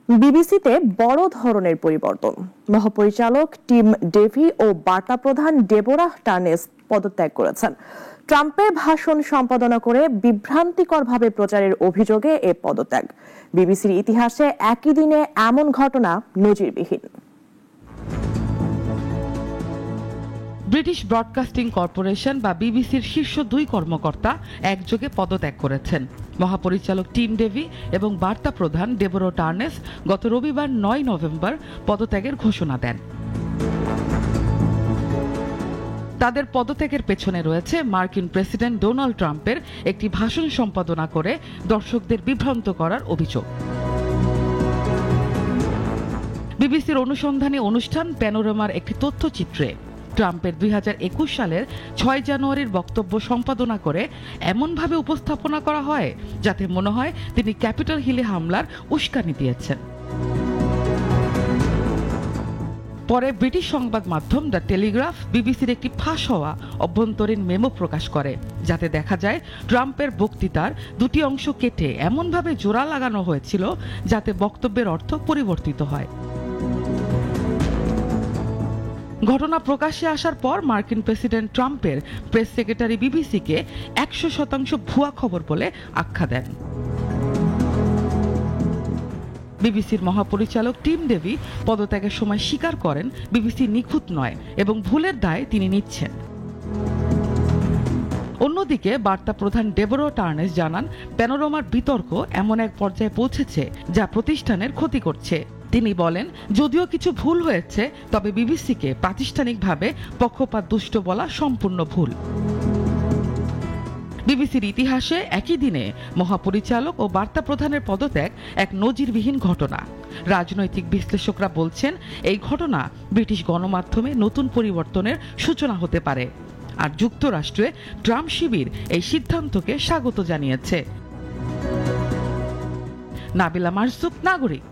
বিবিসিতে বড় ধরনের পরিবর্তন। মহাপরিচালক টিম ডেভি ও বার্তা প্রধান ডেবোরা টার্নেস পদত্যাগ করেছেন। ট্রাম্পের ভাষণ সম্পাদনা করে বিভ্রান্তিকরভাবে প্রচারের অভিযোগে এ পদত্যাগ। বিবিসির ইতিহাসে একই দিনে এমন ঘটনা নজিরবিহীন। ব্রিটিশ ব্রডকাস্টিং কর্পোরেশন বা বিবিসির শীর্ষ 2 কর্মকর্তা একযোগে পদত্যাগ করেছেন। মহাপরিচালক টিম ডেভি এবং বার্তা প্রধান ডেবোরা টার্নেস গত রবিবার 9 নভেম্বর পদত্যাগের ঘোষণা দেন। তাদের পদত্যাগের পেছনে রয়েছে মার্কিন প্রেসিডেন্ট ডোনাল্ড ট্রাম্পের একটি ভাষণ সম্পাদনা করে দর্শকদের বিভ্রান্ত করার অভিযোগ। বিবিসির অনুসন্ধানী অনুষ্ঠান প্যানোরামার একটি তথ্যচিত্রে ট্রাম্পের 2021 সালের 6 জানুয়ারির বক্তব্য সম্পাদনা করে এমনভাবে উপস্থাপনা করা হয় যাতে মনে হয় তিনি ক্যাপিটল হিলে হামলার উস্কানি দিয়েছেন। পরে ব্রিটিশ সংবাদ মাধ্যম দ্য টেলিগ্রাফ বিবিসির একটি ফাঁস হওয়া অভ্যন্তরীণ মেমো প্রকাশ করে, যাতে দেখা যায় ট্রাম্পের বক্তৃতার 2টি অংশ কেটে এমনভাবে জোড়া লাগানো হয়েছিল যাতে বক্তব্যের অর্থ পরিবর্তিত হয়। ঘটনা প্রকাশ্যে আসার পর মার্কিন প্রেসিডেন্ট ট্রাম্পের প্রেস সেক্রেটারি বিবিসিকে 100% ভুয়া খবর বলে আখ্যা দেন। বিবিসির মহাপরিচালক টিম ডেভি পদত্যাগের সময় স্বীকার করেন বিবিসি নিখুঁত নয় এবং ভুলের দায় তিনি নিচ্ছেন। অন্যদিকে বার্তা প্রধান ডেবোরা টার্নেস জানান, প্যানোরামার বিতর্ক এমন এক পর্যায়ে পৌঁছেছে যা প্রতিষ্ঠানের ক্ষতি করছে। তিনি বলেন, যদিও কিছু ভুল হয়েছে, তবে বিবিসিকে প্রাতিষ্ঠানিকভাবে পক্ষপাত দুষ্ট বলা সম্পূর্ণ ভুল। বিবিসির ইতিহাসে একই দিনে মহাপরিচালক ও বার্তা প্রধানের পদত্যাগ এক নজিরবিহীন ঘটনা। রাজনৈতিক বিশ্লেষকরা বলছেন, এই ঘটনা ব্রিটিশ গণমাধ্যমে নতুন পরিবর্তনের সূচনা হতে পারে। আর যুক্তরাষ্ট্রে ট্রাম্প শিবির এই সিদ্ধান্তকে স্বাগত জানিয়েছে। নাবিলা মারজুক, নাগরিক।